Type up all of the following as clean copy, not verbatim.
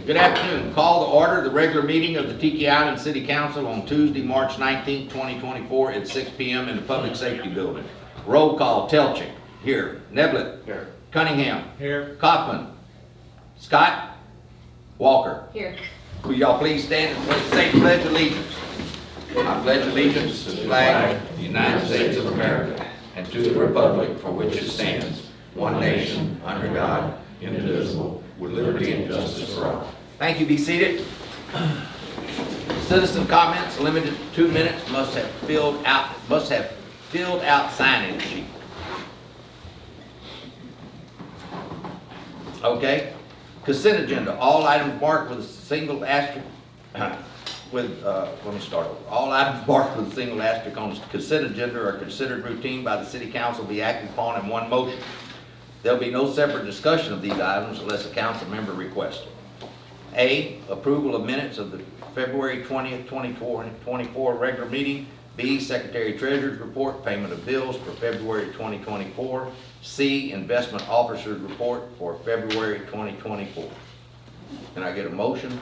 Good afternoon. Call to order the regular meeting of the Tiki Island City Council on Tuesday, March 19, 2024 at 6 p.m. in the Public Safety Building. Roll call, Telchik. Here. Neblett. Here. Cunningham. Here. Kaufman. Scott. Walker. Here. Will y'all please stand and say pledge allegiance? I pledge allegiance to the flag of the United States of America and to the republic for which it stands, one nation, under God, indivisible, with liberty and justice for all. Thank you. Be seated. Citizen comments limited to 2 minutes. Must have filled out sign-in sheet. Okay. Consent agenda. All items marked with a single asterisk. Let me start over. All items marked with a single asterisk on the consent agenda are considered routine by the City Council, be acted upon in one motion. There'll be no separate discussion of these items unless a council member requests it. A, approval of minutes of the February 20th, 2024 regular meeting. B, Secretary Treasurer's report, payment of bills for February 2024. C, investment officer's report for February 2024. Can I get a motion?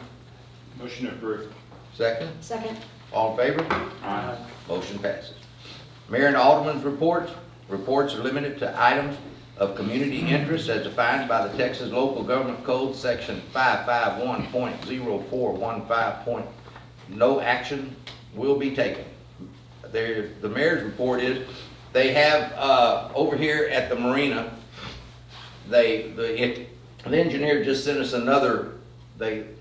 Motion approved. Second? Second. All in favor? Aye. Motion passes. Mayor and Alderman's reports. Reports are limited to items of community interest as defined by the Texas Local Government Code, Section 551.0415. No action will be taken. The mayor's report is they have over here at the marina. The engineer just sent us another.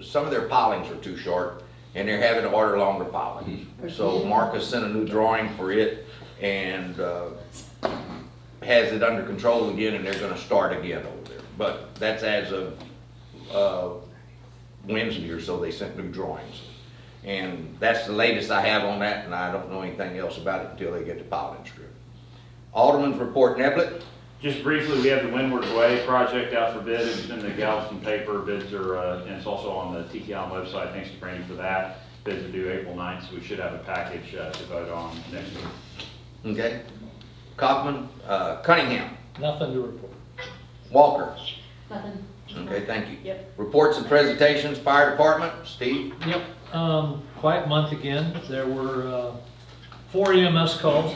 Some of their pilings are too short, and they're having to order longer pilings. So Marcus sent a new drawing for it, and has it under control again, and they're going to start again over there. But that's as of Wednesday or so. They sent new drawings. And that's the latest I have on that, and I don't know anything else about it until they get the piling strip. Alderman's report, Neblett. Just briefly, we have the Windward Way project out for bid. It's in the Galveston paper. Bids are, and it's also on the Tiki Island website. Thanks to Brandy for that. Bids are due April 9th, so we should have a package to vote on next week. Okay. Kaufman, Cunningham. Nothing to report. Walker. Nothing. Okay, thank you. Yep. Reports and presentations, Fire Department, Steve. Yep, quiet month again. There were 4 EMS calls,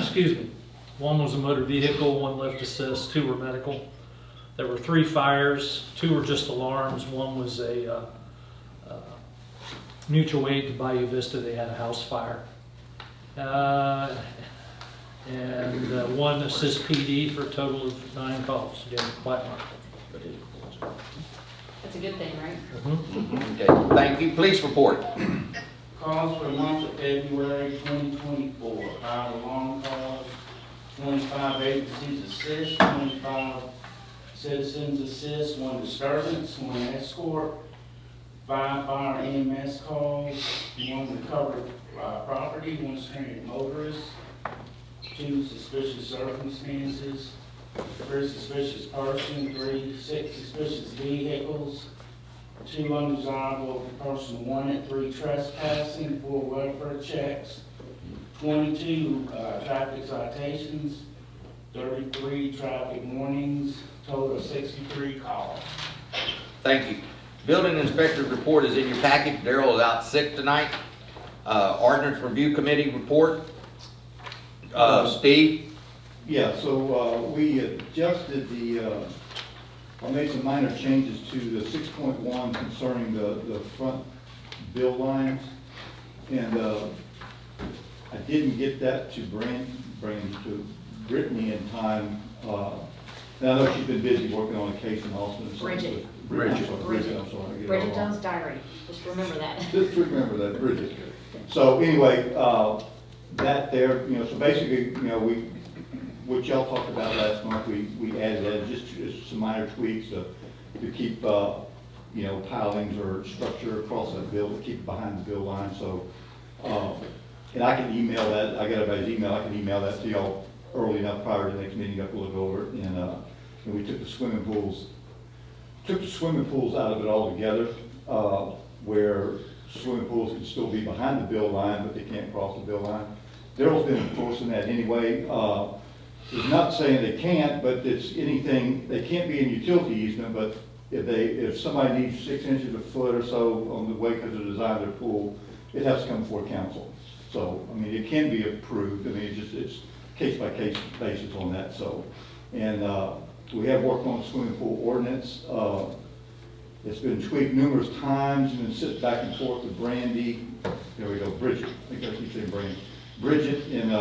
excuse me. One was a motor vehicle, 1 lift assist, 2 were medical. There were 3 fires, 2 were just alarms. 1 was a mutual aid to Bayou Vista. They had a house fire. And 1 assist PD for a total of 9 calls. Again, quiet month. That's a good thing, right? Okay, thank you. Police report. Calls for the month of February 2024. 5 alarm calls, 25 agencies assist, 25 citizens assist, 1 disturbance, 1 escort, 5 fire EMS calls, 1 recovered property, 1 stranded motorist, 2 suspicious circumstances, 3 suspicious person, 6 suspicious vehicles, 2 undesirable person wanted, 3 trespassing, 4 welfare checks, 22 traffic citations, 33 traffic warnings, total of 63 calls. Thank you. Building inspector's report is in your package. Darrell is out sick tonight. Ordinance Review Committee report. Steve. Yeah, so we adjusted I made some minor changes to the 6.1 concerning the front bill lines. And I didn't get that to bring to Brittany in time. Now I know she's been busy working on a case in Austin. Bridget. Bridget, I'm sorry. Bridget Jones' diary. Just remember that. Just remember that, Bridget. So anyway, that there, so basically, what y'all talked about last month, we added that, just some minor tweaks to keep, pilings or structure across that bill, to keep it behind the bill line. So, and I can email that. I got everybody's email. I can email that to y'all early enough prior to the next meeting. You have to look over it. And we took the swimming pools out of it altogether, where swimming pools can still be behind the bill line, but they can't cross the bill line. Daryl's been enforcing that anyway. It's not saying they can't, but it's anything, they can't be in utility easement, but if somebody needs 6 inches, a foot or so on the way because of the design of their pool, it has to come before council. So, I mean, it can be approved, I mean, it's case by case basis on that, so. And, we have worked on the swimming pool ordinance, it's been tweaked numerous times, and been sent back and forth with Brandy, there we go, Bridget, I think I keep saying Brandy. Bridget, and,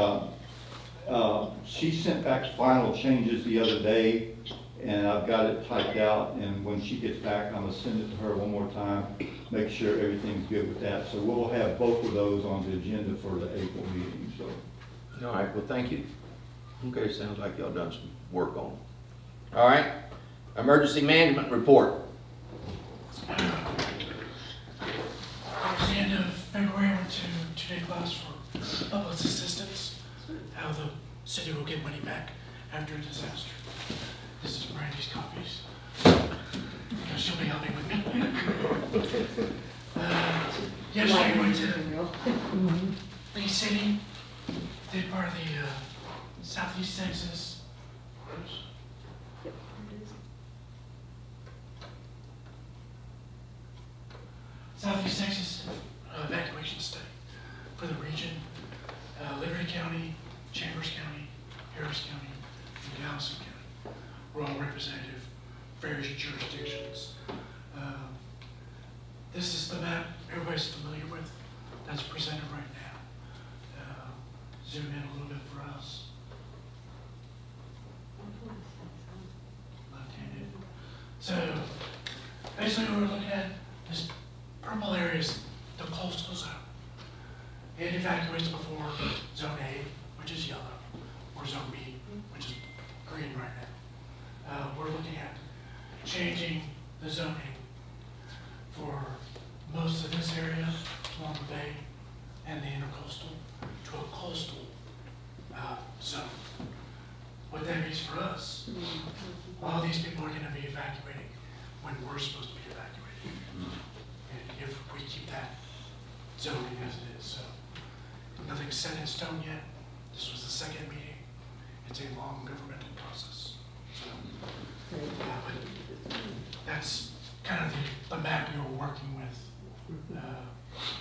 she sent back final changes the other day, and I've got it typed out, and when she gets back, I'm gonna send it to her one more time, make sure everything's good with that. So we'll have both of those on the agenda for the April meeting, so. All right, well, thank you. Okay, sounds like y'all done some work on it. All right, emergency management report. Towards the end of February, I went to two-day class for public assistance, how the city will get money back after a disaster. This is Brandy's copies. She'll be helping with me. Yesterday, I went to Lee City, did part of the Southeast Texas. Southeast Texas evacuation study for the region, Liberty County, Chambers County, Harris County, and Galveston County. We're all representative, various jurisdictions. This is the map everybody's familiar with that's presented right now. Zoom in a little bit for us. Left-handed. So basically what we're looking at is purple areas, the coastal zone. It evacuates before zone A, which is yellow, or zone B, which is green right now. We're looking at changing the zoning for most of this area along the bay and the intercoastal to a coastal zone. What that means for us, all these people are going to be evacuating when we're supposed to be evacuating. And if we keep that zoning as it is, so nothing's set in stone yet. This was the second meeting. It's a long governmental process. So, but that's kind of the map we were working with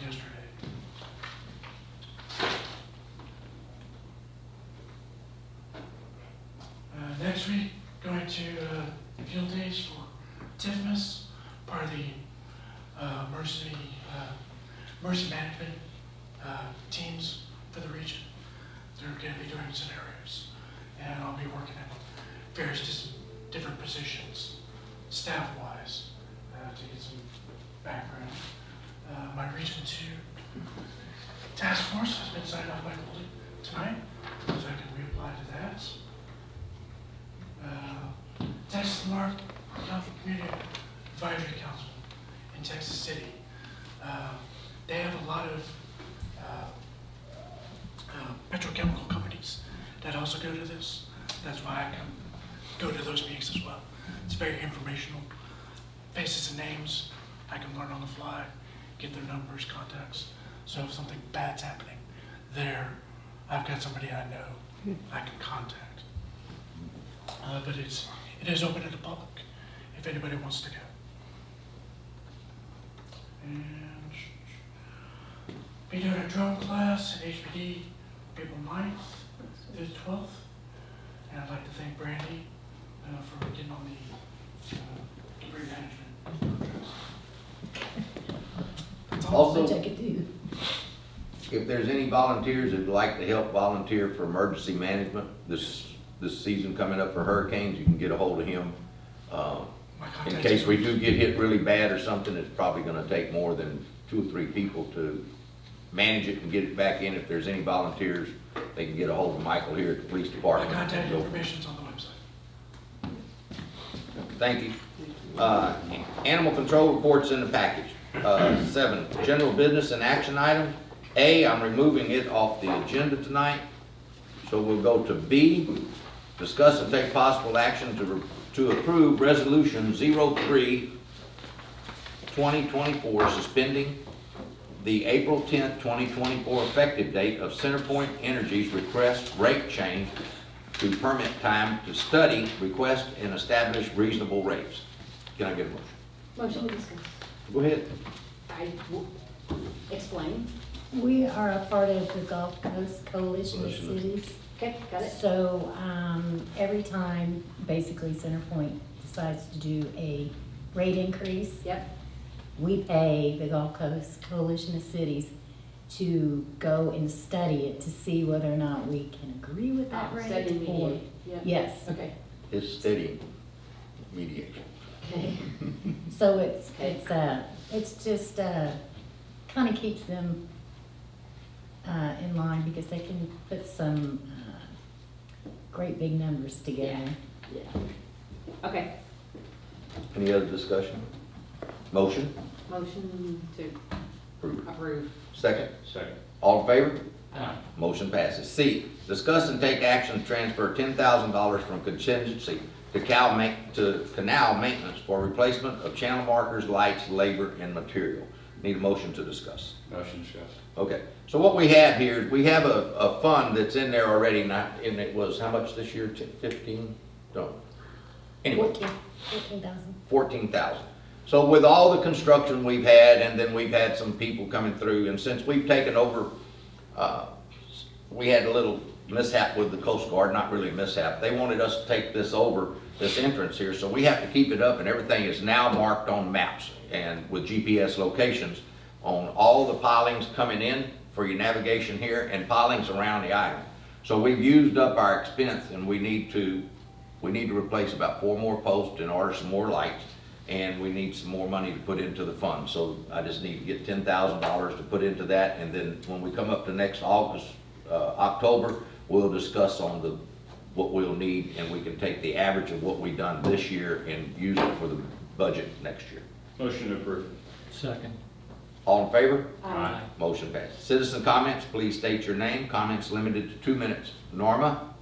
yesterday. Next week, going to field days for TIFMAS, part of the emergency management teams for the region. They're going to be doing scenarios, and I'll be working at various different positions, staff-wise, to get some background. My Region 2 task force has been signed off by Goldie tonight, so I can reapply to that. Texas Mark Health Community Advisory Council in Texas City. They have a lot of petrochemical companies that also go to this. That's why I go to those meetings as well. It's very informational. Faces and names, I can learn on the fly, get their numbers, contacts. So if something bad's happening there, I've got somebody I know I can contact. But it is open to the public if anybody wants to go. And be doing a drone class at HPD April 9th through the 12th. And I'd like to thank Brandy for getting on the debris management contracts. That's all. Also, Which I could do. if there's any volunteers that'd like to help volunteer for emergency management this season coming up for hurricanes, you can get a hold of him. My In contact case we information. do get hit really bad or something, it's probably gonna take more than 2 or 3 people to manage it and get it back in. If there's any volunteers, they can get a hold of Michael here at the police My department. contact Go- information's on the website. Thank you. Animal control reports in the package. 7, general business and action item. A, I'm removing it off the agenda tonight. So we'll go to B, discuss and take possible action to approve resolution 03/2024, suspending the April 10th, 2024 effective date of CenterPoint Energy's request rate change to permit time to study, request, and establish reasonable rates. Can I get a motion? Motion to discuss. Go ahead. Explain. We are a part of the Gulf Coast Coalition of Coalition of- Cities. Okay, got it? So, every time, basically Centerpoint decides to do a rate increase, Yep. we pay the Gulf Coast Coalition of Cities to go and study it to see whether or not we can agree with that rate. Study and or- mediate. Yep. Yes, Okay. It's steady mediation. Okay. so it's just, kind of keeps them, in line because they can put some, great big numbers together. Yeah. Okay. Any other discussion? Motion? Motion to Approved. approve. Second? Second. All in favor? Aye. Motion passes. C, discuss and take action to transfer $10,000 from contingency to canal maintenance for replacement of channel markers, lights, labor, and material. Need a motion to discuss. Motion discussed. Okay, so what we have here is we have a fund that's in there already, and it was how much this year? 15? No. Anyway, 14,000. 14,000. So with all the construction we've had, and then we've had some people coming through, and since we've taken over, we had a little mishap with the Coast Guard, not really a mishap. They wanted us to take this over, this entrance here, so we have to keep it up, and everything is now marked on maps and with GPS locations on all the pilings coming in for your navigation here and pilings around the island. So we've used up our expense, and we need to replace about 4 more posts and order some more lights, and we need some more money to put into the fund. So I just need to get $10,000 to put into that, and then when we come up to next October, we'll discuss on what we'll need, and we can take the average of what we've done this year and use it for the budget next year. Motion approved. Second. All in favor? Aye. Motion passes. Citizen comments, please state your name. Comments limited to 2 minutes. Norma?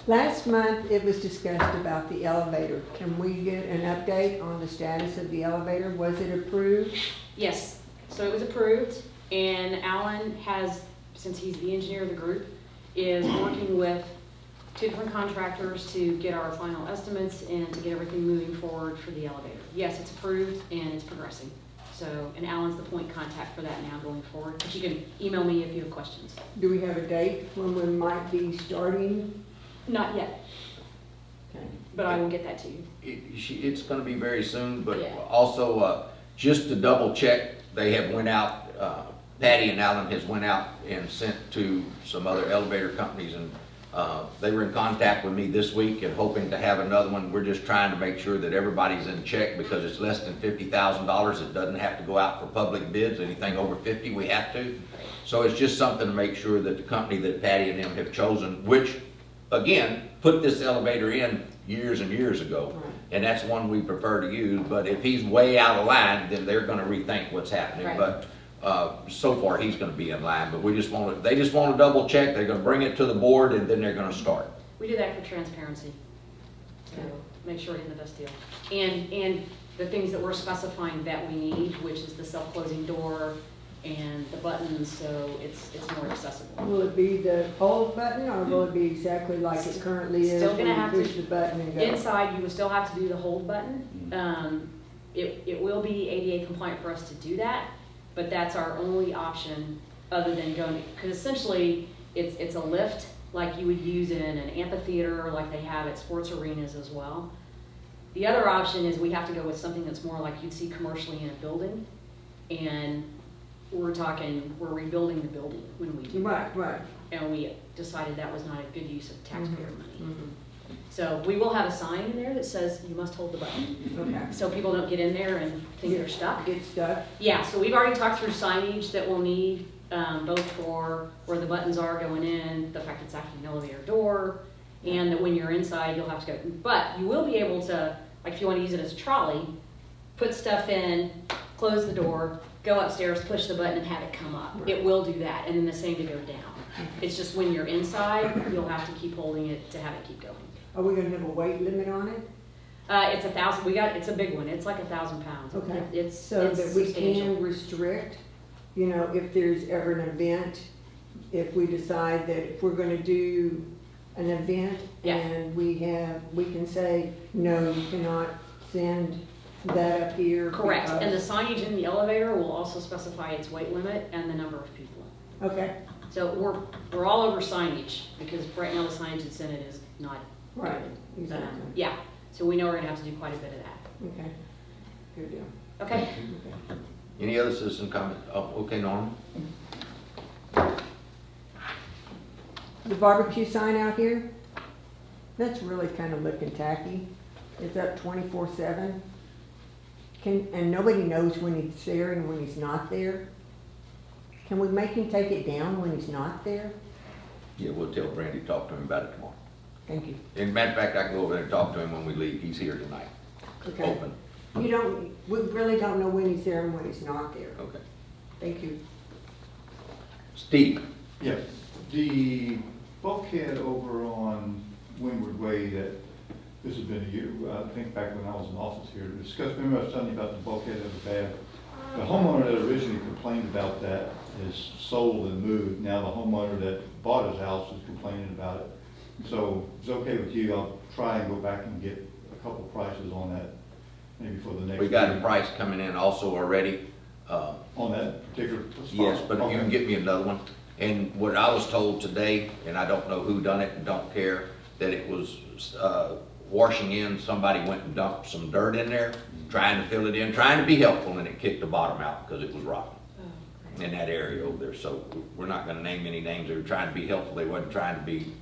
Last month, it was discussed about the elevator. Can we get an update on the status of the elevator? Was it approved? Yes, so it was approved, and Alan has, since he's the engineer of the group, is working with 2 different contractors to get our final estimates and to get everything moving forward for the elevator. Yes, it's approved and it's progressing. So, and Alan's the point contact for that now going forward, but you can email me if you have questions. Do we have a date when we might be starting? Not yet, Okay. but I will get that to you. It's gonna be very soon, but Yeah. also, just to double check, they have went out, Patty and Alan has went out and sent to some other elevator companies, and they were in contact with me this week and hoping to have another one. We're just trying to make sure that everybody's in check because it's less than $50,000. It doesn't have to go out for public bids. Anything over 50, we have to. So it's just something to make sure that the company that Patty and them have chosen, which, again, put this elevator in years and years ago, and that's one we prefer to use. But if he's way out of line, then they're gonna rethink what's happening. Right. But so far, he's gonna be in line, but they just wanna double check. They're gonna bring it to the board, and then they're gonna start. We do that for transparency, to make sure we're getting the best deal. And the things that we're specifying that we need, which is the self-closing door and the buttons, so it's more accessible. Will it be the old button or will it be exactly like it currently is? Still gonna where have you to- push the button and go? Inside, you will still have to do the hold button. It will be ADA compliant for us to do that, but that's our only option other than going, because essentially, it's a lift like you would use in an amphitheater, like they have at sports arenas as well. The other option is we have to go with something that's more like you'd see commercially in a building, and we're rebuilding the building when we do that. Right. And we decided that was not a good use of taxpayer money. Mhm. So we will have a sign in there that says you must hold the button, Okay. so people don't get in there and think they're stuck. Get stuck? Yeah, so we've already talked through signage that we'll need, both for where the buttons are going in, the fact it's actually an elevator door, and that when you're inside, you'll have to go. But you will be able to, like if you want to use it as a trolley, put stuff in, close the door, go upstairs, push the button and have it come up. It will do that, and then the same to go down. It's just when you're inside, you'll have to keep holding it to have it keep going. Are we gonna have a weight limit on it? It's 1,000, it's a big one, it's like 1,000 pounds. Okay. It's So that we substantial. can restrict, you know, if there's ever an event, if we decide that if we're gonna do an event Yeah. and we can say, no, you cannot send that up here. Correct, and the because-" signage in the elevator will also specify its weight limit and the number of people. Okay, So we're all over signage, because right now the signage that's in it is not right, good. exactly. Yeah, so we know we're gonna have to do quite a bit of that. Okay, good deal. Okay? Okay. Any other citizen comment? Oh, okay, Norman? The barbecue sign out here, that's really kind of looking tacky. It's up 24/7. And nobody knows when he's there and when he's not there. Can we make him take it down when he's not there? Yeah, we'll tell Brandy to talk to him about it tomorrow. Thank you. In matter of fact, I can go over there and talk to him when we leave. He's here tonight. Okay. Open. We really don't know when he's there and when he's not there. Okay. Thank you. Steve? Yeah, the bulkhead over on Windward Way that, this has been a year, I think back when I was in office here, to discuss, remember I was telling you about the bulkhead that was bad? The homeowner that originally complained about that is sold and moved. Now the homeowner that bought his house is complaining about it. So if it's okay with you, I'll try and go back and get a couple prices on that, maybe for the next. We got a meeting. price coming in also already. On that particular spot? Yes, but you can Okay. get me another one. And what I was told today, and I don't know who done it and don't care, that it was, washing in, somebody went and dumped some dirt in there, trying to fill it in, trying to be helpful, and it kicked the bottom out because it was rotten in that area over there. So we're not gonna name any names. They were trying to be helpful. They wasn't trying to be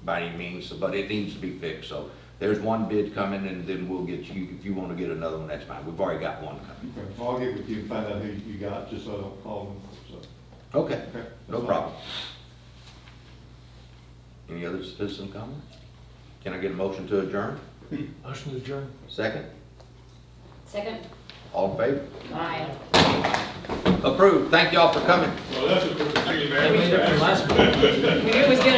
by any means, but it needs to be fixed. So there's one bid coming, and then we'll get you, if you wanna get another one, that's fine. We've already got one coming. Okay, well, I'll get with you and find out who you got, just so I don't call them, so. Okay, Okay, no that's problem. Any other citizen comments? Can I get a motion to adjourn? Motion to adjourn. Second? Second? All in favor? Aye. Approved. Thank y'all for coming. Well, that's a quick thing, I made it for last month. We knew it was gonna